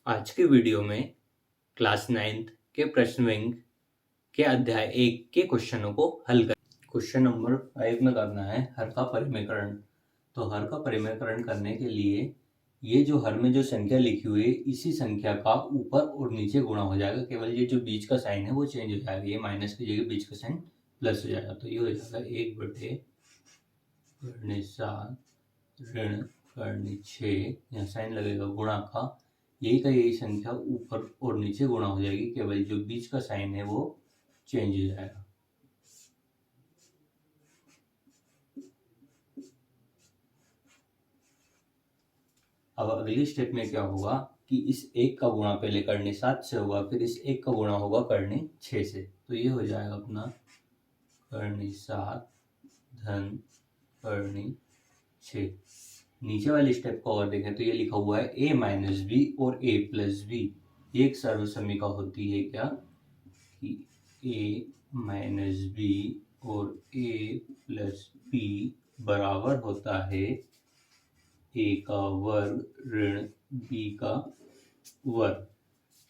आज के वीडियो में क्लास 9th के प्रश्न बैंक के अध्याय 1 के क्वेश्चनों को हल कर। क्वेश्चन नंबर 5 में करना है हर का परिमेयकरण। तो हर का परिमेयकरण करने के लिए ये जो हर में जो संख्या लिखी हुई है इसी संख्या का ऊपर और नीचे गुणा हो जाएगा। केवल ये जो बीच का साइन है वो चेंज हो जाएगा, ये माइनस की जगह बीच का साइन प्लस हो जाएगा। तो ये हो जाएगा 1/7 ऋण करनी 6, यहाँ साइन लगेगा गुणा का, यही का यही संख्या ऊपर और नीचे गुणा हो जाएगी, केवल जो बीच का साइन है वो चेंज हो जाएगा। अब अगली स्टेप में क्या होगा कि इस 1 का गुणा पहले करनी 7 से होगा, फिर इस 1 का गुणा होगा करनी 6 से। तो ये हो जाएगा अपना करनी 7 धन करनी 6। नीचे वाली स्टेप को और देखें तो ये लिखा हुआ है a माइनस बी और a प्लस बी। ये एक सर्वसमीका होती है क्या कि a माइनस बी और a प्लस बी बराबर होता है a का वर्ग ऋण b का वर्ग।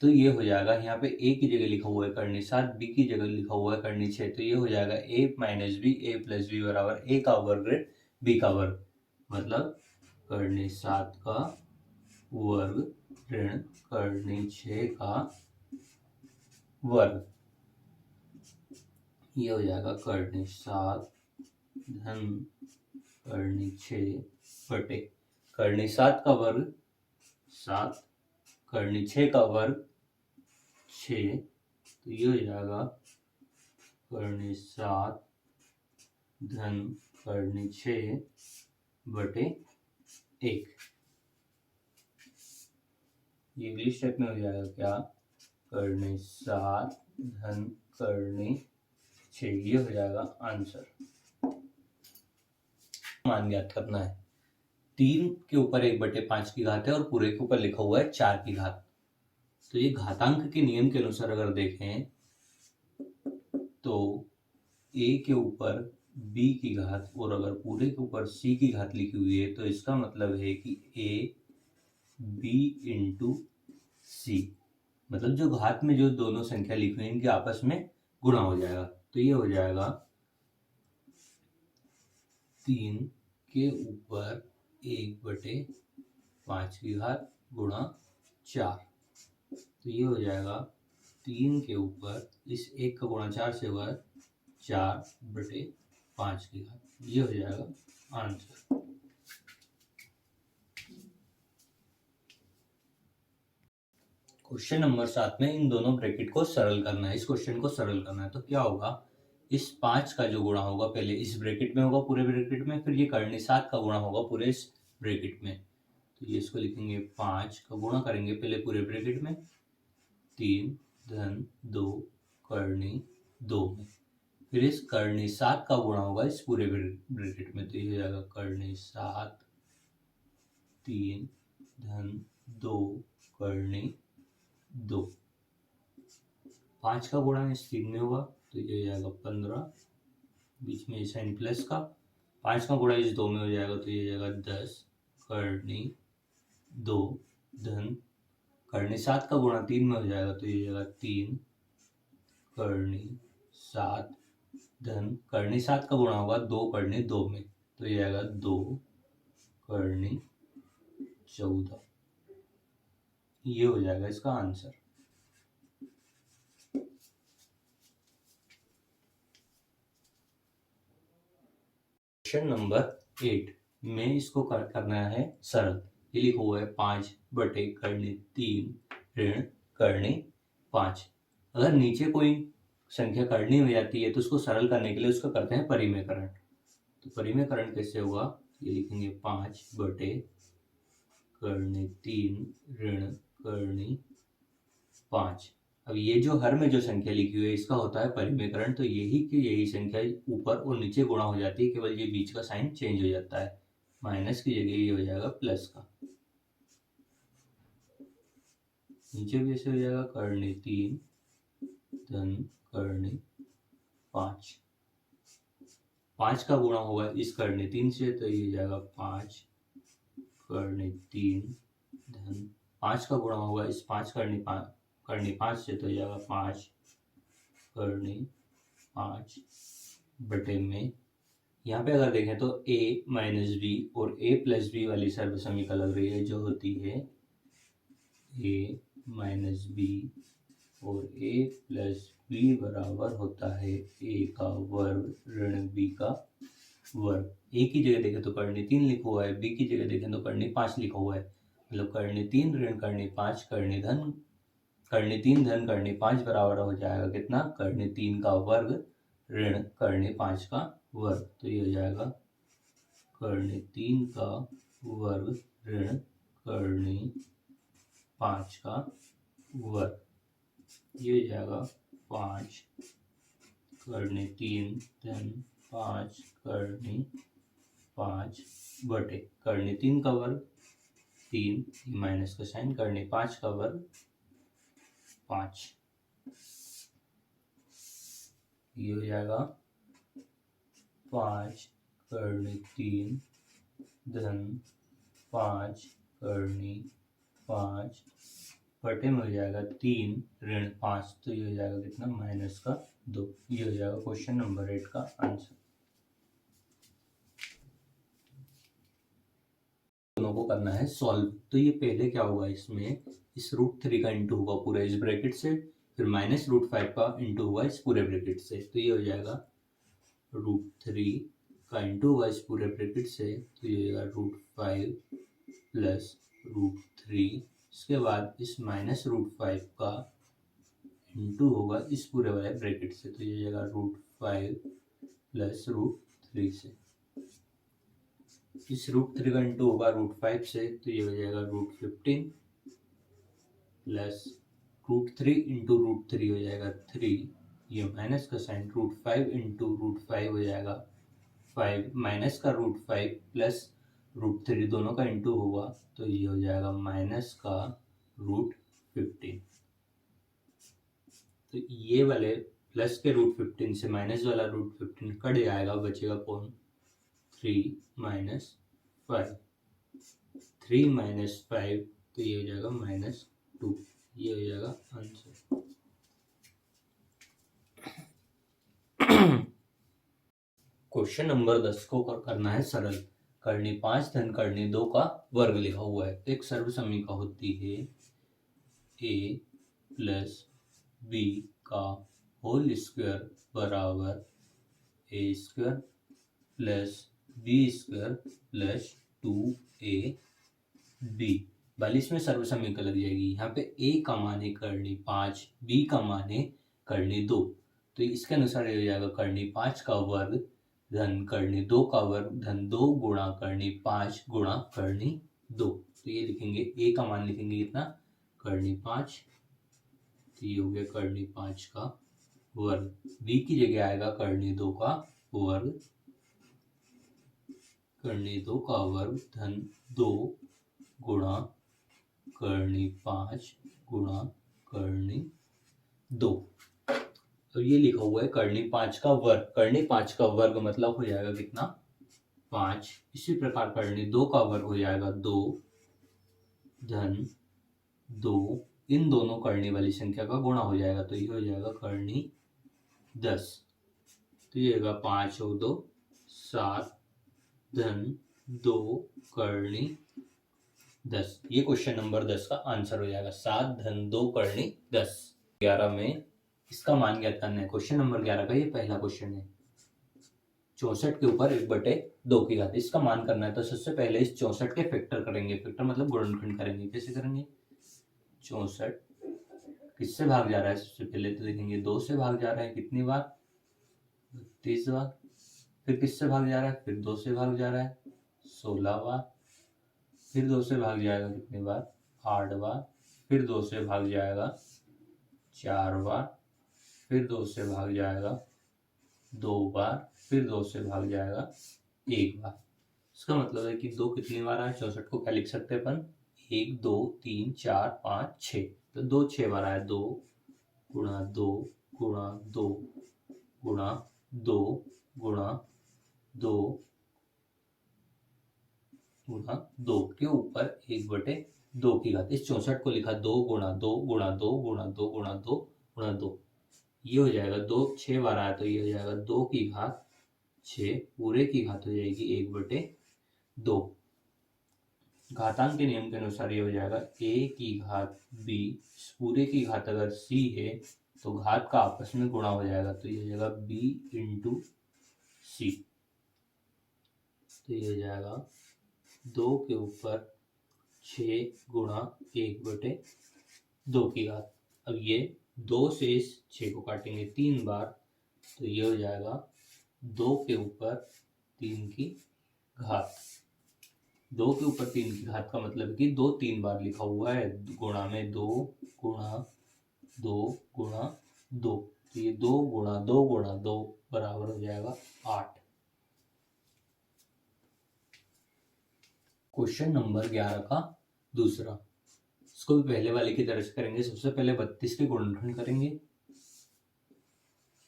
तो ये हो जाएगा, यहाँ पे a की जगह लिखा हुआ है करनी 7, b की जगह लिखा हुआ है करनी 6। तो ये हो जाएगा a minus B a plus B बराबर a का वर्ग ऋण b का वर्ग, मतलब करनी 7 का वर्ग ऋण करनी 6 का वर्ग। ये हो जाएगा करनी 7 धन करनी 6 बटे करनी 7 का वर्ग 7 करनी 6 का वर्ग 6। तो ये हो जाएगा करनी 7 धन करनी 6 बटे 1। ये अगली स्टेप में हो जाएगा क्या करनी 7 धन करनी 6। ये हो जाएगा आंसर। मान ज्ञात करना है। 3 के ऊपर 1/5 की घात है और पूरे के ऊपर लिखा हुआ है 4 की घात। तो ये घातांक के नियम के अनुसार अगर देखें तो a के ऊपर b की घात और अगर पूरे के ऊपर c की घात लिखी हुई है तो इसका मतलब है कि a b इंटू सी, मतलब जो घात में जो दोनों संख्या लिखी हुई है इनके आपस में गुणा हो जाएगा। तो ये हो जाएगा 3 के ऊपर 1/5 की घात गुणा 4। तो ये हो जाएगा 3 के ऊपर इस 1 का गुणा 4 से होगा 4/5 की घात। ये हो जाएगा आंसर। क्वेश्चन नंबर 7 में इन दोनों ब्रैकेट को सरल करना है। इस क्वेश्चन को सरल करना है तो क्या होगा, इस 5 का जो गुणा होगा पहले इस ब्रैकेट में होगा पूरे ब्रैकेट में, फिर ये करनी 7 का गुणा होगा पूरे इस ब्रैकेट में। तो ये इसको लिखेंगे 5 का गुणा करेंगे पहले पूरे ब्रैकेट में 3 धन 2 करनी 2 में, फिर इस करनी 7 का गुणा होगा इस पूरे ब्रैकेट में। तो ये हो जाएगा करनी 7 3 धन 2 करनी 2। 5 का गुणा इस 3 में होगा तो ये हो जाएगा 15, बीच में साइन प्लस का। 5 का गुणा इस 2 में हो जाएगा तो ये हो जाएगा 10 करनी 2 धन करनी 7 का गुणा 3 में हो जाएगा तो ये हो जाएगा 3 करनी 7 धन करनी 7 का गुणा होगा 2 करनी 2 में तो ये आएगा 2 करनी 14। ये हो जाएगा इसका आंसर। क्वेश्चन नंबर 8 में इसको करना है सरल। ये लिखा हुआ है 5/3 ऋण करनी 5। अगर नीचे कोई संख्या करनी हो जाती है तो उसको सरल करने के लिए उसका करते हैं परिमेयकरण। तो परिमेयकरण कैसे होगा, ये लिखेंगे 5/3 ऋण करनी 5। अब ये जो हर में जो संख्या लिखी हुई है इसका होता है परिमेयकरण। तो यही की यही संख्या ऊपर और नीचे गुणा हो जाती है, केवल ये बीच का साइन चेंज हो जाता है, माइनस की जगह ये हो जाएगा प्लस का। नीचे भी ऐसे हो जाएगा करनी 3 धन करनी 5। 5 का गुणा होगा इस करनी 3 से तो ये हो जाएगा 5 करनी 3 धन 5 का गुणा होगा इस 5 करनी 5 से, तो जाएगा 5 करनी 5 बटे में, यहाँ पे अगर देखें तो a माइनस बी और a प्लस बी वाली सर्वसमीकरण लग रही है, जो होती है a माइनस बी और a प्लस बी बराबर होता है a का वर्ग ऋण b का वर्ग। a की जगह देखें तो करनी 3 लिखा हुआ है, b की जगह देखें तो करनी 5 लिखा हुआ है, मतलब करनी 3 ऋण करनी 5 करनी 3 धन करनी 5 बराबर हो जाएगा कितना, करनी 3 का वर्ग ऋण करनी 5 का वर्ग। तो ये हो जाएगा करनी 3 का वर्ग ऋण करनी 5 का वर्ग। ये हो जाएगा 5 करनी 3 धन 5 करनी 5 बटे करनी 3 का वर्ग 3 माइनस का साइन करनी 5 का वर्ग 5। ये हो जाएगा 5 करनी 3 धन 5 करनी 5 बटे में हो जाएगा 3 ऋण 5, तो ये हो जाएगा कितना, माइनस का 2। ये हो जाएगा क्वेश्चन नंबर 8 का आंसर। दोनों को करना है सॉल्व। तो ये पहले क्या होगा, इसमें इस √3 का इंटू होगा पूरा इस ब्रैकेट से, फिर माइनस √5 का इंटू होगा इस पूरे ब्रैकेट से। तो ये हो जाएगा √3 का इंटू होगा इस पूरे ब्रैकेट से, तो ये हो जाएगा √5 प्लस √3, इसके बाद इस माइनस √5 का इंटू होगा इस पूरे वाले ब्रैकेट से, तो ये हो जाएगा √5 प्लस √3 से। इस √3 का इंटू होगा √5 से, तो ये हो जाएगा √15 प्लस √3 इंटू √3 हो जाएगा 3, ये माइनस का साइन √5 इंटू √5 हो जाएगा 5, माइनस का √5 प्लस √3 दोनों का इंटू होगा, तो ये हो जाएगा माइनस का √15। तो ये वाले प्लस के √15 से माइनस वाला √15 कट जाएगा, बचेगा कौन, 3 माइनस 5, 3 माइनस 5, तो ये हो जाएगा -2। ये हो जाएगा आंसर। क्वेश्चन नंबर 10 को करना है सरल। करनी 5 धन करनी 2 का वर्ग लिखा हुआ है। एक सर्वसमीकरण होती है a प्लस b का होल स्क्वायर बराबर a square plus b square plus 2ab वाली इसमें सर्वसमीकरण लग जाएगी। यहाँ पे a का मान है करनी 5, b का मान है करनी 2, तो इसके अनुसार ये हो जाएगा करनी 5 का वर्ग धन करनी 2 का वर्ग धन 2 गुणा करनी 5 गुणा करनी 2। तो ये लिखेंगे a का मान लिखेंगे कितना, करनी 5, तो ये हो गया करनी 5 का वर्ग। b की जगह आएगा करनी 2 का वर्ग, करनी 2 का वर्ग धन 2 गुणा करनी 5 गुणा करनी 2। तो ये लिखा हुआ है करनी 5 का वर्ग। करनी 5 का वर्ग मतलब हो जाएगा कितना, 5। इसी प्रकार करनी 2 का वर्ग हो जाएगा 2 धन 2, इन दोनों करनी वाली संख्या का गुणा हो जाएगा, तो ये हो जाएगा करनी 10। तो ये होगा 5 और 2 7 धन 2 करनी 10। ये क्वेश्चन नंबर 10 का आंसर हो जाएगा, 7 धन 2 करनी 10। 11 में इसका मान ज्ञात करना है। क्वेश्चन नंबर 11 का ये पहला क्वेश्चन है। 64 के ऊपर 1/2 की घात, इसका मान करना है। तो सबसे पहले इस 64 के फैक्टर करेंगे। फैक्टर मतलब गुणनखंड करेंगे। कैसे करेंगे, 64 किससे भाग जा रहा है, सबसे पहले तो देखेंगे 2 से भाग जा रहा है, कितनी बार, 32 बार। फिर किससे भाग जा रहा है, फिर 2 से भाग जा रहा है, 16 बार। फिर 2 से भाग जाएगा कितनी बार, 8 बार। फिर 2 से भाग जाएगा 4 बार। फिर 2 से भाग जाएगा 2 बार। फिर 2 से भाग जाएगा 1 बार। इसका मतलब है कि 2 कितनी बार आया, 64 को क्या लिख सकते हैं अपन, 1 2 3 4 5 6, तो 2 6 बार आया, 2 गुणा 2 गुणा 2 गुणा 2 गुणा 2 गुणा 2 के ऊपर 1/2 2 की घात। इस 64 को लिखा 2 गुणा 2 गुणा 2 गुणा 2 गुणा 2 गुणा 2। ये हो जाएगा 2 6 बार आया तो ये हो जाएगा 2 की घात 6, पूरे की घात हो जाएगी 1/2। घातांक के नियम के अनुसार ये हो जाएगा a की घात b, पूरे की घात अगर c है तो घात का आपस में गुणा हो जाएगा, तो ये हो जाएगा b इंटू सी। तो ये हो जाएगा 2 के ऊपर 6 गुणा 1/2 की घात। अब ये 2 से इस 6 को काटेंगे 3 बार, तो ये हो जाएगा 2 के ऊपर 3 की घात। 2 के ऊपर 3 की घात का मतलब कि 2 3 बार लिखा हुआ है, गुणा में 2 गुणा 2 गुणा 2, तो ये 2 गुणा 2 गुणा 2 बराबर हो जाएगा 8। क्वेश्चन नंबर 11 का दूसरा, इसको भी पहले वाले की तरह से करेंगे। सबसे पहले 32 के गुणनखंड करेंगे,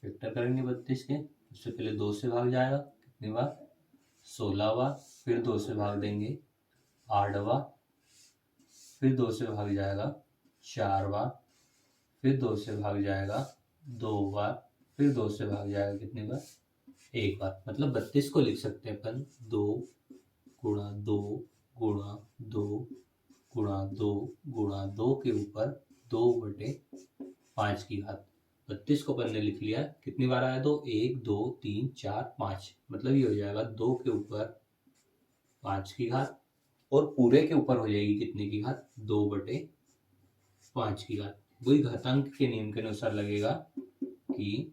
फैक्टर करेंगे 32 के। सबसे पहले 2 से भाग जाएगा, कितनी बार 16 बार, फिर 2 से भाग देंगे 8 बार, फिर 2 से भाग जाएगा 4 बार, फिर 2 से भाग जाएगा 2 बार, फिर 2 से भाग जाएगा कितनी बार 1 बार। मतलब 32 को लिख सकते हैं अपन 2 गुणा 2 गुणा 2 गुणा 2 गुणा 2 के ऊपर 2/5 की घात। 32 को अपन ने लिख लिया, कितनी बार आया 2, 1 2 3 4 5, मतलब ये हो जाएगा 2 के ऊपर 5 की घात, और पूरे के ऊपर हो जाएगी कितने की घात 2/5 की घात। वही घातांक के नियम के अनुसार लगेगा कि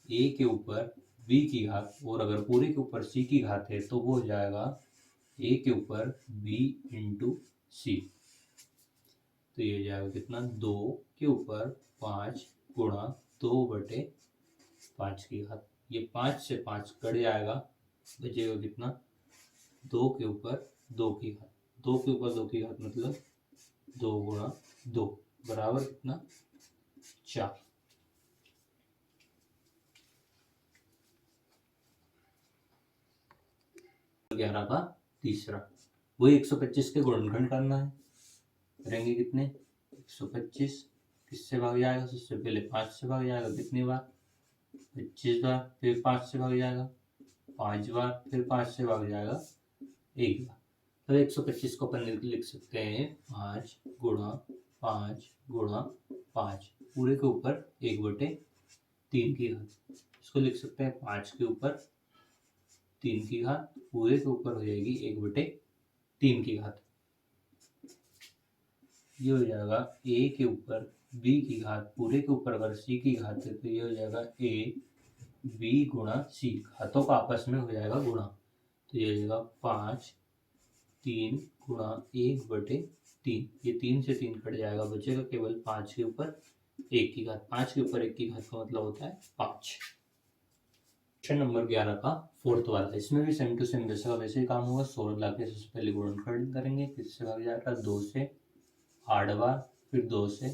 a के ऊपर b की घात, और अगर पूरे के ऊपर c की घात है तो वो हो जाएगा a के ऊपर b इंटू सी। तो ये हो जाएगा कितना 2 के ऊपर 5 गुणा 2/5 की घात। ये 5 से 5 कट जाएगा, बचेगा कितना 2 के ऊपर 2 की घात। 2 के ऊपर 2 की घात मतलब 2 गुणा 2 बराबर कितना 4। ग्यारह का तीसरा, वही 125 के गुणनखंड करना है। करेंगे कितने 125, किससे भाग जाएगा, सबसे पहले 5 से भाग जाएगा, कितनी बार 25 बार, फिर 5 से भाग जाएगा 5 बार, फिर 5 से भाग जाएगा 1 बार। तो 125 को अपन लिख सकते हैं 5 गुणा 5 गुणा 5, पूरे के ऊपर 1/3 की घात। इसको लिख सकते हैं 5 के ऊपर 3 की घात, पूरे के ऊपर हो जाएगी 1/3 की घात। ये हो जाएगा a के ऊपर b की घात, पूरे के ऊपर अगर c की घात है तो ये हो जाएगा a b गुणा c, घातों का आपस में हो जाएगा गुणा। तो ये हो जाएगा 5 3 गुणा 1/3, ये 3 से 3 कट जाएगा, बचेगा केवल 5 के ऊपर 1 की घात। 5 के ऊपर 1 की घात का मतलब होता है 5। क्वेश्चन नंबर 11 का फोर्थ वाला, इसमें भी सेम टू सेम जैसा वैसे ही काम होगा। 16 लाके सबसे पहले गुणनखंड करेंगे, किससे भाग जाएगा 2 से 8 बार, फिर 2 से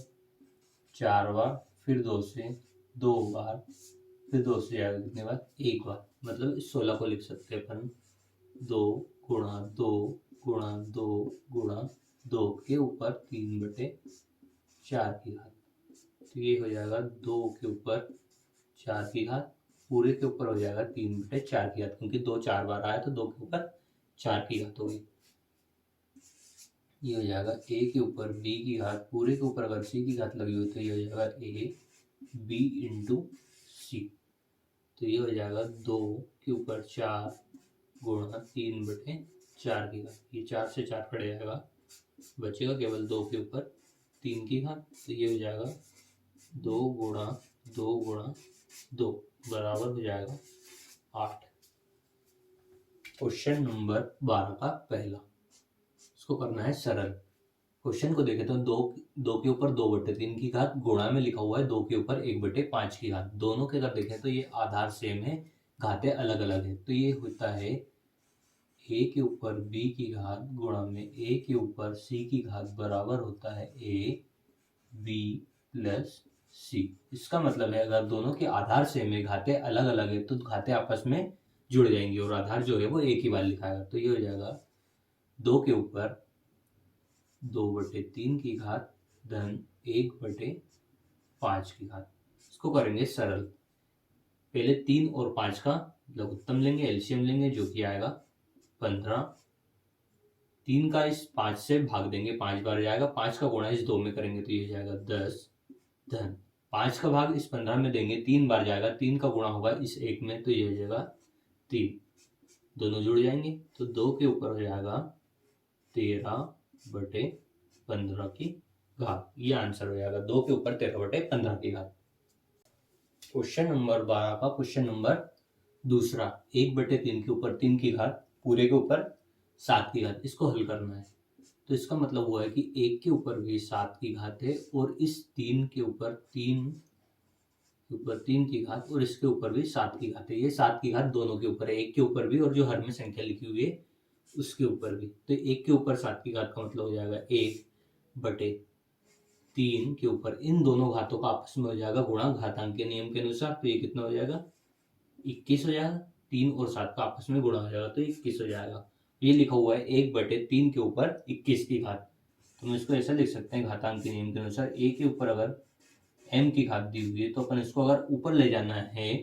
4 बार, फिर 2 से 2 बार, फिर 2 से जाएगा कितने बार 1 बार। मतलब इस 16 को लिख सकते हैं अपन 2 गुणा 2 गुणा 2 गुणा 2 के ऊपर 3/4 की घात। तो ये हो जाएगा 2 के ऊपर 4 की घात, पूरे के ऊपर हो जाएगा 3/4 की घात, क्योंकि 2 4 बार आया तो 2 के ऊपर 4 की घात हो गई। ये हो जाएगा a के ऊपर b की घात, पूरे के ऊपर अगर c की घात लगी हुई तो ये हो जाएगा a b इंटू सी। तो ये हो जाएगा 2 के ऊपर 4 गुणा 3/4 की घात। ये 4 से 4 कट जाएगा, बचेगा केवल 2 के ऊपर 3 की घात। तो ये हो जाएगा 2 गुणा 2 गुणा 2 बराबर हो जाएगा 8। क्वेश्चन नंबर 12 का पहला, इसको करना है सरल। क्वेश्चन को देखें तो 2 के ऊपर 2/3 की घात, गुणा में लिखा हुआ है 2 के ऊपर 1/5 की घात। दोनों के अगर देखें तो ये आधार सेम है, घातें अलग अलग है। तो ये होता है a के ऊपर b की घात गुणा में a के ऊपर c की घात बराबर होता है a b प्लस c। इसका मतलब है अगर दोनों के आधार सेम है, घातें अलग अलग है, तो घातें आपस में जुड़ जाएंगी और आधार जो है वो एक ही बार लिखाएगा। तो ये हो जाएगा 2 के ऊपर 2/3 की घात धन 1/5 की घात। इसको करेंगे सरल। पहले 3 और 5 का लघुत्तम लेंगे, एलसीएम लेंगे, जो कि आएगा 15। 3 का इस 5 से भाग देंगे, 5 बार जाएगा, 5 का गुणा इस 2 में करेंगे तो ये जाएगा 10 धन 5 का भाग इस 15 में देंगे, 3 बार जाएगा, 3 का गुणा होगा इस 1 में तो ये हो जाएगा 3, दोनों जुड़ जाएंगे तो 2 के ऊपर हो जाएगा 13/15 की घात। ये आंसर हो जाएगा 2 के ऊपर 13/15 की घात। क्वेश्चन नंबर 12 का क्वेश्चन नंबर दूसरा, 1/3 के ऊपर 3 की घात पूरे के ऊपर 7 की घात, इसको हल करना है। तो इसका मतलब हुआ है कि 1 के ऊपर भी 7 की घात है और इस 3 के ऊपर 3 की घात और इसके ऊपर भी 7 की घात है। ये 7 की घात दोनों के ऊपर है, 1 के ऊपर भी और जो हर में संख्या लिखी हुई है उसके ऊपर भी। तो 1 के ऊपर 7 की घात का मतलब हो जाएगा 1/3 के ऊपर इन दोनों घातों का आपस में हो जाएगा गुणा घातांक के नियम के अनुसार। तो ये कितना हो जाएगा 21 हो जाएगा। 3 और 7 का आपस में गुणा हो जाएगा तो 21 हो जाएगा। ये लिखा हुआ है 1/3 के ऊपर 21 की घात। तो हम इसको ऐसा लिख सकते हैं घातांक के नियम के अनुसार, a के ऊपर अगर m की घात दी हुई है तो अपन इसको अगर ऊपर ले जाना है,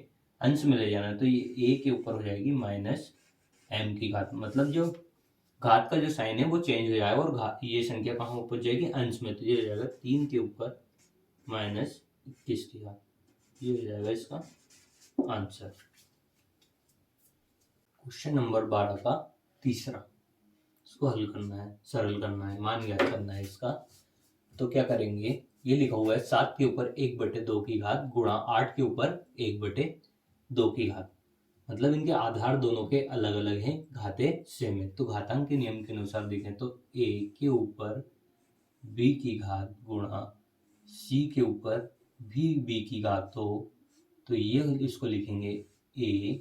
अंश में ले जाना है, तो ये a के ऊपर हो जाएगी -m की घात। मतलब जो घात का जो साइन है वो चेंज हो जाएगा और ये संख्या कहाँ ऊपर जाएगी, अंश में। तो ये हो जाएगा 3 के ऊपर -21 की घात। ये हो जाएगा इसका आंसर। क्वेश्चन नंबर 12 का तीसरा, इसको हल करना है, सरल करना है, मान ज्ञात करना है इसका। तो क्या करेंगे, ये लिखा हुआ है 7 के ऊपर 1/2 की घात गुणा 8 के ऊपर 1/2 की घात। मतलब इनके आधार दोनों के अलग अलग हैं, घातें सेम है। तो घातांक के नियम के अनुसार देखें तो a के ऊपर b की घात गुणा c के ऊपर भी b की घात हो तो ये इसको लिखेंगे a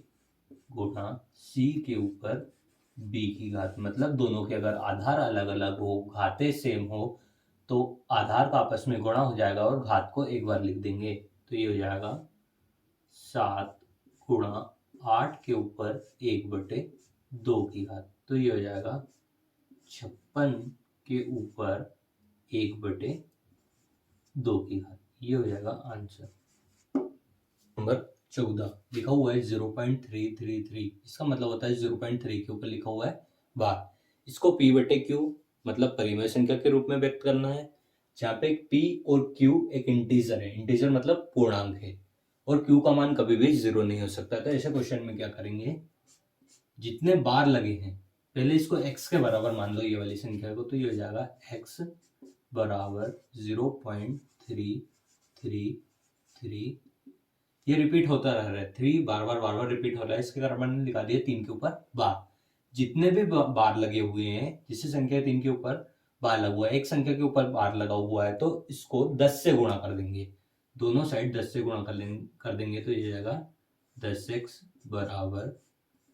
गुणा c के ऊपर b की घात। मतलब दोनों के अगर आधार अलग अलग हो, घातें सेम हो तो आधार का आपस में गुणा हो जाएगा और घात को एक बार लिख देंगे। तो ये हो जाएगा 7 गुणा 8 के ऊपर 1/2 की घात। तो ये हो जाएगा 56 के ऊपर 1/2 की घात। ये हो जाएगा आंसर। नंबर 14 लिखा हुआ है 0.333। इसका मतलब होता है 0.3 के ऊपर लिखा हुआ है बार। इसको p/q मतलब परिमेय संख्या के रूप में व्यक्त करना है, जहाँ पे p और q एक इंटीजर है। इंटीजर मतलब पूर्णांक है और q का मान कभी भी 0 नहीं हो सकता। तो ऐसे क्वेश्चन में क्या करेंगे, जितने बार लगे हैं पहले इसको x के बराबर मान लो, ये वाली संख्या को। तो ये हो जाएगा x बराबर 0.333। ये रिपीट होता रह रहा है, 3 बार बार रिपीट हो रहा है। इसके कारण मैंने लिखा दिया 3 के ऊपर बार। जितने भी बार लगे हुए हैं, जिससे संख्या 3 के ऊपर बार लगा हुआ है, एक संख्या के ऊपर बार लगा हुआ है तो इसको 10 से गुणा कर देंगे, दोनों साइड 10 से गुणा कर देंगे। तो ये जाएगा 10x बराबर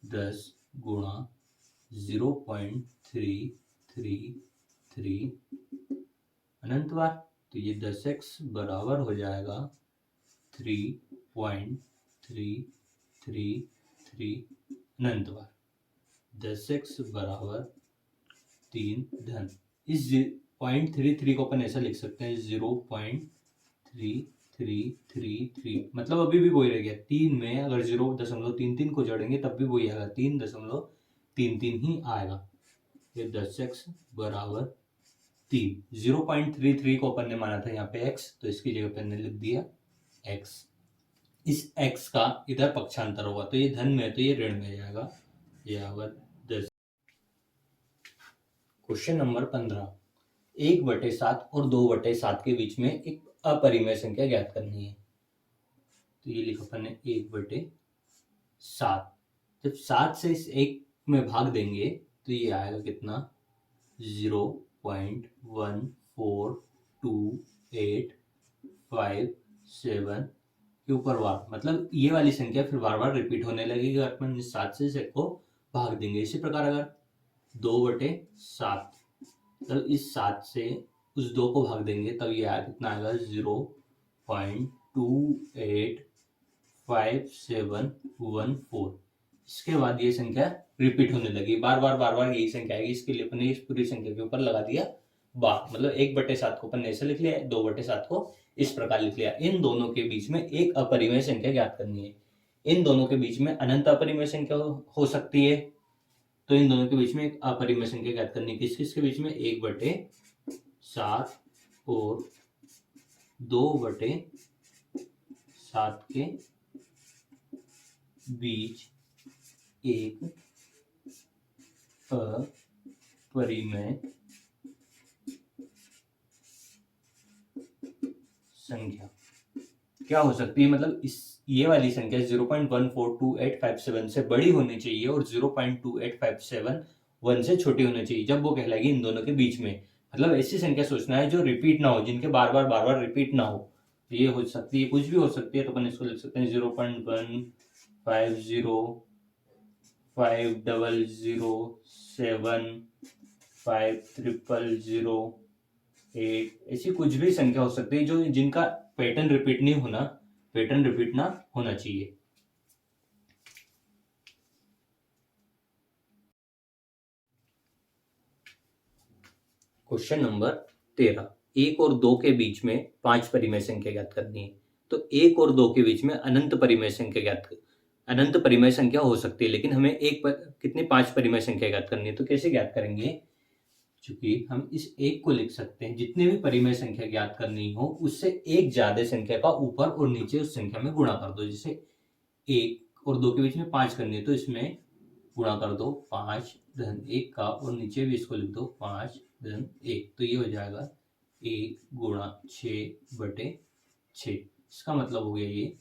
10 गुणा 0.333 अनंत बार। तो ये 10x बराबर हो जाएगा 3.333 अनंत बार। 10x बराबर 3 धन इस 0.33 को अपन ऐसा लिख सकते हैं 0.3333। मतलब अभी भी वही रह गया, 3 में अगर 0.33 को जोड़ेंगे तब भी वही आएगा, 3.33 ही आएगा। ये 10x बराबर 3। 0.33 को अपन ने माना था यहाँ पे x, तो इसकी जगह पे लिख दिया x। इस x का इधर पक्षांतर होगा तो ये धन में है तो ये ऋण में जाएगा। ये आएगा 10। क्वेश्चन नंबर 15, 1/7 और 2/7 के बीच में एक अपरिमेय संख्या ज्ञात करनी है। तो ये लिखा अपन ने 1/7। जब 7 से इस 1 में भाग देंगे तो ये आएगा कितना, 0.142857 के ऊपर बार। मतलब ये वाली संख्या फिर बार बार रिपीट होने लगेगी अगर अपन 7 से इस 1 को भाग देंगे। इसी प्रकार अगर 2/7 तो इस 7 से उस 2 को भाग देंगे तब ये आएगा कितना, आएगा 0.285714। इसके बाद ये संख्या रिपीट होने लगी, बार बार यही संख्या आएगी। इसके लिए अपने इस पूरी संख्या के ऊपर लगा दिया मतलब 1/7 को अपन ने ऐसे लिख लिया है, 2/7 को इस प्रकार लिख लिया। इन दोनों के बीच में एक अपरिमेय संख्या ज्ञात करनी है। इन दोनों के बीच में अनंत अपरिमेय संख्या हो सकती है, तो इन दोनों के बीच में एक अपरिमेय संख्या ज्ञात करनी है। किस किस के बीच में? 1/7 और 2/7 के बीच एक अपरिमेय संख्या क्या हो सकती है? मतलब ये वाली संख्या 0.142857 से बड़ी होनी चाहिए और 0.28571 से छोटी होनी चाहिए, जब वो कहलाएगी इन दोनों के बीच में। मतलब ऐसी संख्या सोचना है जो रिपीट ना हो, जिनके बार बार रिपीट ना हो। तो ये हो सकती है, कुछ भी हो सकती है। तो अपन इसको लिख सकते हैं 0.15050500750008, ऐसी कुछ भी संख्या हो सकती है जो जिनका पैटर्न रिपीट ना होना चाहिए। क्वेश्चन नंबर 13, 1 और 2 के बीच में 5 परिमेय संख्या ज्ञात करनी है। तो 1 और 2 के बीच में अनंत परिमेय संख्या हो सकती है, लेकिन हमें कितनी 5 परिमेय संख्या ज्ञात करनी है। तो कैसे ज्ञात करेंगे? चूंकि हम इस 1 को लिख सकते हैं, जितनी भी परिमेय संख्या ज्ञात करनी हो उससे एक ज्यादा संख्या का ऊपर और नीचे उस संख्या में गुणा कर दो। जैसे 1 और 2 के बीच में 5 करनी है, तो इसमें गुणा कर दो 5 धन 1 का, और नीचे भी इसको लिख दो 5 धन 1। तो ये हो जाएगा 1 गुणा 6/6। इसका मतलब हो गया ये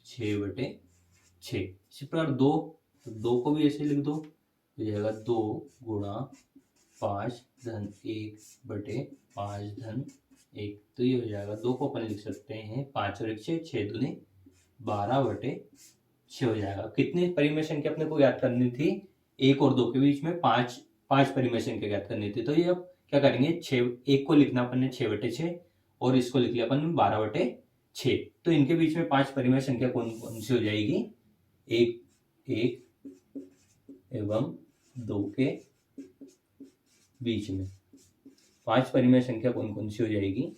6/6। इसी प्रकार 2 को भी ऐसे लिख दो, हो जाएगा 2 गुणा 5 धन 1/5 धन 1। तो ये हो जाएगा 2 को अपन लिख सकते हैं 5 और 1 6, 6 दूनी 12/6 हो जाएगा। कितनी परिमेय संख्या अपने को ज्ञात करनी थी? 1 और 2 के बीच में 5 परिमेय संख्या ज्ञात करनी थी। तो ये अब क्या करेंगे, 1 को लिखना अपन ने 6/6 और इसको लिख लिया अपन 12/6। तो इनके बीच में 5 परिमेय संख्या कौन कौन सी हो जाएगी? 1 एवं 2 के बीच में 5 परिमेय संख्या कौन कौन सी हो जाएगी?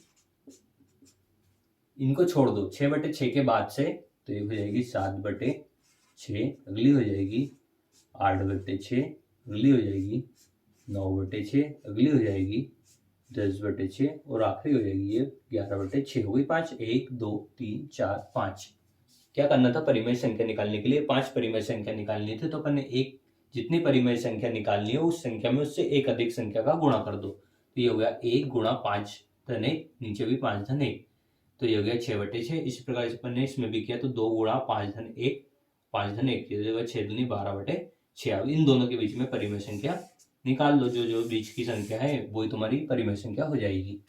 इनको छोड़ दो 6/6 के बाद से, तो ये हो जाएगी 7/6, अगली हो जाएगी 8/6, अगली हो जाएगी 9/6, अगली हो जाएगी 10/6 और आखिरी हो जाएगी ये 11/6 हो गई 5। 1 2 3 4 5। क्या करना था? परिमेय संख्या निकालने के लिए 5 परिमेय संख्या निकालनी थी, तो अपन ने जितनी परिमेय संख्या निकालनी है उस संख्या में उससे एक अधिक संख्या का गुणा कर दो। तो ये हो गया 1 गुणा 5 धन 1, नीचे भी 5 धन 1, तो ये हो गया 6/6। इसी प्रकार अपन ने इसमें भी किया, तो 2 गुणा 5 धन 1, 5 धन 1, ये हो गया 6 दूनी 12/6। अब इन दोनों के बीच में परिमेय संख्या निकाल लो, जो बीच की संख्या है वही तुम्हारी परिमेय संख्या हो जाएगी।